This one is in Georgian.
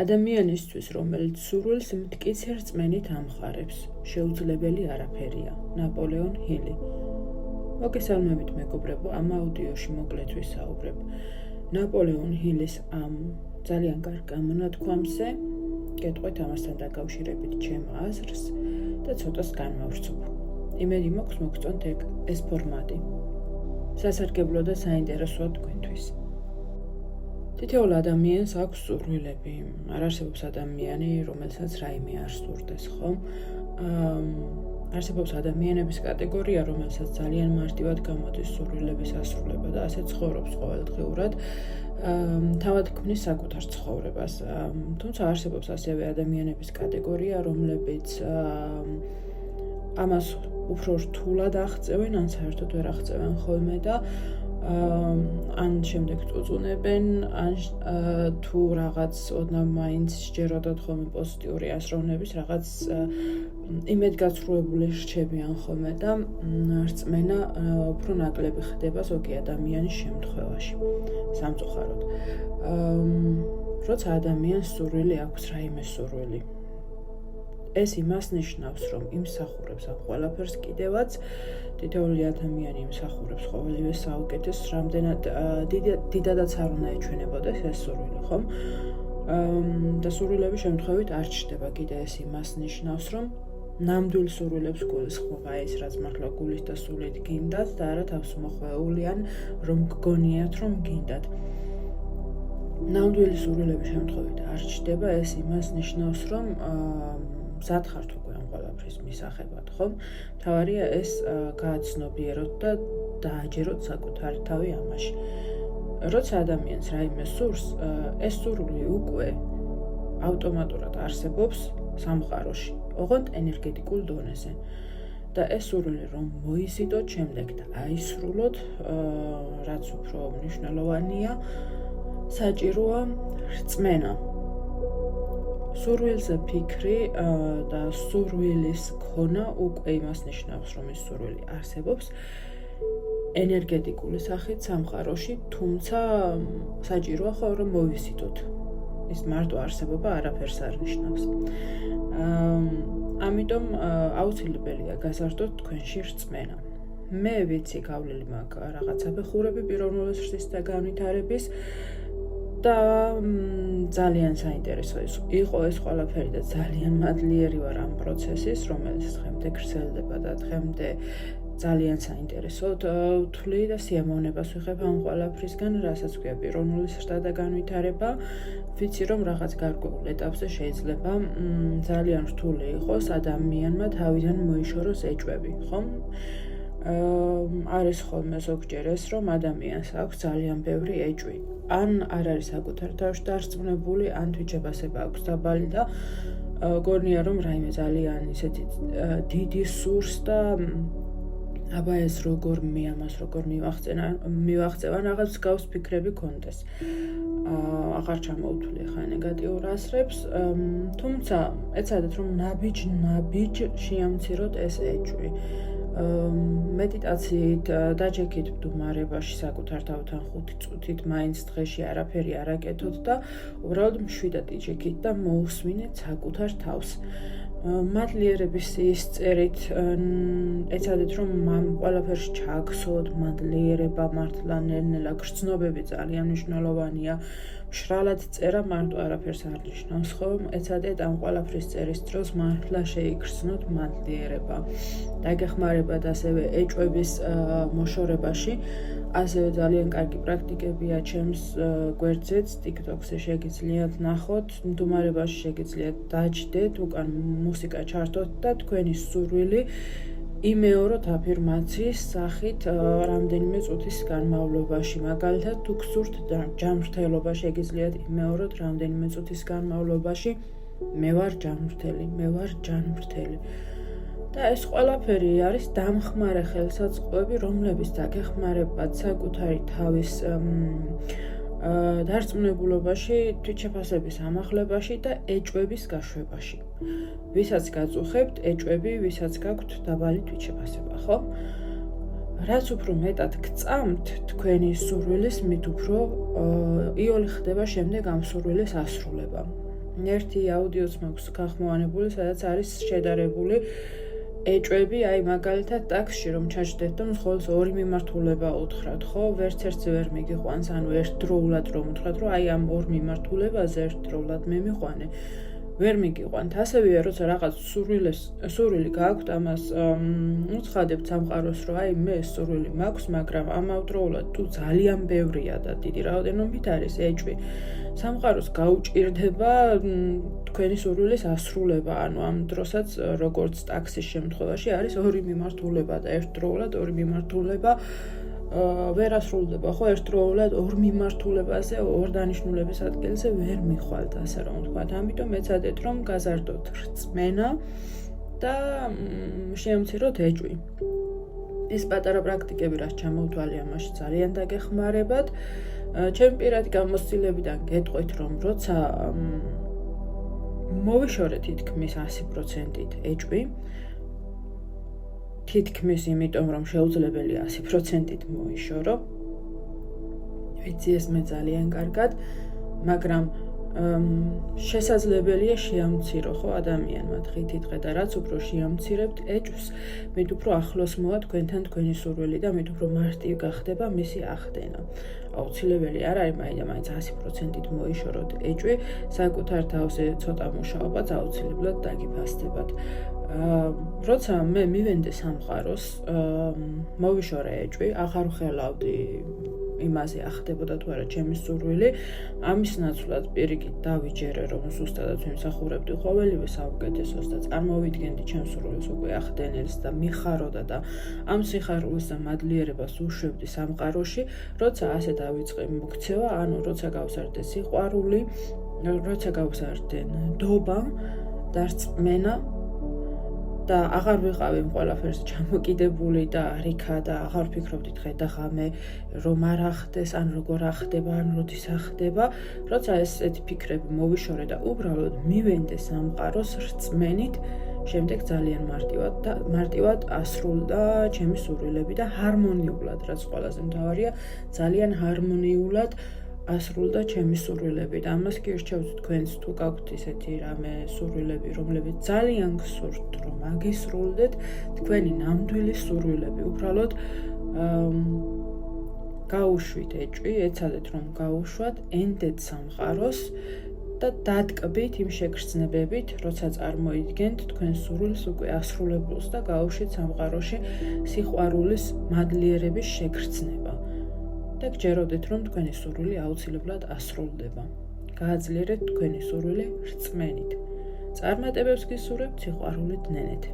ადამიანისთვის, რომელიც სურვილს მტკიცე რწმენით ამხარებს, შეუძლებელი არაფერია. ნაპოლეონ ჰილი. მოგესალმებით მეგობრებო, ამ აუდიოში მოკლედ ვისაუბრებ ნაპოლეონ ჰილის ამ ძალიან კარგ გამონათქვამზე, გეტყვით ამასთან დაკავშირებით ჩემ აზრს და ცოტას განვავრცობ. იმედი მაქვს მოგწონთ ეს ფორმატი. სასარგებლო და საინტერესოა თქვენთვის. თითოეულ ადამიანს აქვს სურვილები. არ არსებობს ადამიანი, რომელსაც რაიმე არ სურდეს, ხომ? არსებობს ადამიანების კატეგორია, რომელსაც ძალიან მარტივად გამოდის სურვილების ასრულება და ასე ცხოვრობს ყოველდღიურად. თავად ქმნის საკუთარ ცხოვრებას. თუმცა არსებობს ასევე ადამიანების კატეგორია, რომლებიც ამას უფრო რთულად აღწევენ, ან საერთოდ ვერ აღწევენ ხოლმე და ან შემდეგ წუწუნებენ, ან თუ რაღაც ოდნავ მაინც სჯეროდათ ხოლმე პოზიტიური აზროვნების, რაღაც იმედგაცრუებული რჩებიან ხოლმე და რწმენა უფრო ნაკლები ხდება ზოგი ადამიანის შემთხვევაში. სამწუხაროდ. როცა ადამიანს სურვილი აქვს, რაიმე სურვილი, ეს იმას ნიშნავს, რომ იმსახურებს ამ ყველაფერს კიდევაც თითოეული ადამიანი იმსახურებს ყოველივე საუკეთესოს, რამდენად დიდადაც არ უნდა ეჩვენებოდეს ეს სურვილი, ხომ? და სურვილების შემთხვევით არ ჩნდება კიდე ეს იმას ნიშნავს, რომ ნამდვილ სურვილებს გულისხმობა ის, რაც მართლა გულის და სულით გინდათ და არა თავს მოხვეულიან, რომ გგონიათ, რომ გინდათ. ნამდვილი სურვილების შემთხვევით არ ჩნდება ეს იმას ნიშნავს, რომ მზად ხართ უკვე ამ ყველაფრის მისაღებად, ხომ? მთავარია ეს გააცნობიეროთ და დააჯეროთ საკუთარი თავი ამაში. როცა ადამიანს რაიმე სურს, ეს სურვილი უკვე ავტომატურად არსებობს სამყაროში, ოღონდ ენერგეტიკულ დონეზე. და ეს სურვილი რომ მოიზიდოთ, შემდეგ და აისრულოთ, რაც უფრო მნიშვნელოვანია, საჭიროა რწმენა. სურვილზე ფიქრი და სურვილის ქონა უკვე იმას ნიშნავს, რომ ეს სურვილი არსებობს ენერგეტიკული სახით სამყაროში, თუმცა საჭიროა ხო რომ მოვიზიდოთ. ის მარტო არსებობა არაფერს არ ნიშნავს. ამიტომ აუცილებელია გაზარდოთ თქვენში რწმენა. მე ვიცი გავლილი მაქვს რაღაც აფეხურები პიროვნული ზრდის და განვითარების და ძალიან საინტერესო იყო ეს ყველაფერი და ძალიან მადლიერი ვარ ამ პროცესის, რომელიც დღემდე გრძელდება და დღემდე ძალიან საინტერესოდ ვთვლი და სიამოვნებას ვიღებ ამ ყველაფრისგან, რასაც ქვია პიროვნული ზრდა და განვითარება. ვიცი რომ რაღაც გარკვეულ ეტაპზე შეიძლება ძალიან რთული იყოს ადამიანმა თავიდან მოიშოროს ეჭვები, ხომ? არის ხოლმე ზოგჯერ ეს, რომ ადამიანს აქვს ძალიან ბევრი ეჭვი. ან არ არის საკუთარ თავში დარწმუნებული, ან თვითშეფასება აქვს დაბალი და გონია რომ რაიმე ძალიან ისეთი დიდი სურს და აბა ეს როგორ მე ამას როგორ მივაღწევან, რაღაც გავს ფიქრები კონდეს. აღარ ჩამოვთვლი ხა ნეგატიურ ასრებს, თუმცა ეცადეთ რომ ნაბიჯ შეამციროთ ეს ეჭვი. მედიტაციით დაჯექით მდგომარეობაში საკუთარ თავთან 5 წუთით, მაინც დღეში არაფერი არ აკეთოთ და უბრალოდ მშვიდად იჯექით და მოусმინეთ საკუთარ თავს. მადლიერების წერით ეცადეთ რომ ყველაფერში ჩააგსოთ მადლიერება, მართლა ნელ-ნელა გრძნობები ძალიან მნიშვნელოვანია. მშრალად წერა მარტო არაფერს არ ნიშნავს, ხომ? ეცადეთ ამ ყველაფრის წერის დროს მართლა შეიგრძნოთ მადლიერება. დაგეხმარებათ ასევე ეჭვების მოშორებაში. ასევე ძალიან კარგი პრაქტიკებია ჩემს გვერდზეც, TikTok-ზე შეგიძლიათ ნახოთ, მდგომარეობაში შეგიძლიათ დაჯდეთ, უკან მუსიკა ჩართოთ და თქვენი სურვილი იმეოროთ აფირმაციის სახით რამდენიმე წუთის განმავლობაში. მაგალითად, თუ გსურთ ჯანმრთელობა, შეგიძლიათ იმეოროთ რამდენიმე წუთის განმავლობაში. მე ვარ ჯანმრთელი. და ეს ყველაფერი არის დამხმარე ხელსაწყოები, რომლებიც დაგეხმარებათ საკუთარი თავის დარწმუნებულობაში, თვითშეფასების ამახლებაში და ეჭვების გაშვებაში. ვისაც გაწუხებთ ეჭვები, ვისაც გაქვთ დაბალი თვითშეფასება, ხო? რაც უფრო მეტად გწამთ თქვენი სურვილის, მით უფრო იოლი ხდება შემდეგ ამ სურვილის ასრულება. ერთი აუდიოც მაქვს გახმოვანებული, სადაც არის შედარებული ეჭვები, აი მაგალითად ტაქსში რომ ჩაჯდეთ და მხოლოდ ორი მიმართულება უთხრათ, ხო? ვერც ერთზე ვერ მიგიყვანს, ანუ ერთდროულად რომ უთხრათ, რომ აი ამ ორ მიმართულებაზე ერთდროულად მე მიყვანე. ვერ მიგიყვანთ. ასევეა, როცა რაღაც სურვილი გაქვთ, ამას უცხადებთ სამყაროს, რომ აი მე სურვილი მაქვს, მაგრამ ამავდროულად თუ ძალიან ბევრია და დიდი რაოდენობით არის ეჭვი, სამყაროს გაუჭირდება თქვენი სურვილის ასრულება, ანუ ამ დროსაც როგორც ტაქსის შემთხვევაში არის ორი მიმართულება და ერთდროულად ორი მიმართულება ვერ ასრულდება, ხო, ერთდროულად ორ მიმართულებაზე, ორ დანიშნულების ადგილზე ვერ მიხვალთ, ასე რომ ვთქვათ. ამიტომ ეცადეთ, რომ გაზარდოთ რწმენა და შეამციროთ ეჭვი. ეს პატარა პრაქტიკები, რაც ჩამოვთვალე, ამაში ძალიან დაგეხმარებათ. ჩემი პირადი გამოცდილებიდან გეტყვით, რომ როცა მოვიშორე თითქმის 100%-ით ეჭვი, თითქმის იმიტომ, რომ შეუძლებელია 100%-ით მოიშორო. ვიცი ეს მე ძალიან კარგად, მაგრამ შესაძლებელია შეამცირო, ხო, ადამიანმა დღითი დღე და რაც უფრო შეამცირებთ ეჭვს, მით უფრო ახლოს მოვა თქვენთან თქვენი სურვილი და მით უფრო მარტივი გახდება მისი ახდენა. აუცილებელი არ არის მაინც 100%-ით მოიშოროთ ეჭვი, საკუთარ თავზე ცოტა მუშაობაც აუცილებლად დაგიფასდებათ. როცა მე მივენდე სამყაროს, მოვიშორე ეჭვი, აღარ ვხელავდი იმაზე ახდებოდა თუ არა ჩემი სურვილი, ამის ნაცვლად პირიქით დავიჯერე, რომ ზუსტადად ვიმსახურებდი ყოველივე საუკეთესოს და წარმოვიდგენდი ჩემს სურვილს უკვე ახდენილს და მიხაროდა და ამ სიხარულის და მადლიერებას უშვებდი სამყაროში, როცა ასე დავიწყე მოქცევა, ანუ როცა გავზარდე სიყვარული, როცა გავზარდე ნდობა და რწმენა და აღარ ვიყავი იმ ყველაფერს ჩამოკიდებული და რიქა და აღარ ვფიქრობდი დღე და ღამე რომ არ ახდეს, ან როგორ ახდება, ან როდის ახდება, როცა ესეთი ფიქრები მოვიშორე და უბრალოდ მივენდე სამყაროს რწმენით, შემდეგ ძალიან მარტივად ასრულდა ჩემი სურვილები და ჰარმონიულად, რაც ყველაზე მთავარია, ძალიან ჰარმონიულად ასრულდა ჩემი სურვილები და ამას კი რჩევთ თქვენს თუ გაქვთ ისეთი რამე სურვილები, რომლებიც ძალიან გსურთ, რომ აგისრულდეთ, თქვენი ნამდვილი სურვილები, უბრალოდ გაუშვით ეჭვი, ეცადეთ რომ გაუშვათ, ენდეთ სამყაროს და დატკბით იმ შეგრძნებებით, როცა წარმოიდგენთ თქვენს სურვილს უკვე ასრულებულს და გაუშვით სამყაროში სიყვარულის მადლიერების შეგრძნება. და გჯეროდეთ, რომ თქვენი სურვილი აუცილებლად ასრულდება. გააძლიერეთ თქვენი სურვილი რწმენით. წარმატებებს გისურვებთ სიყვარულით ნენეთ.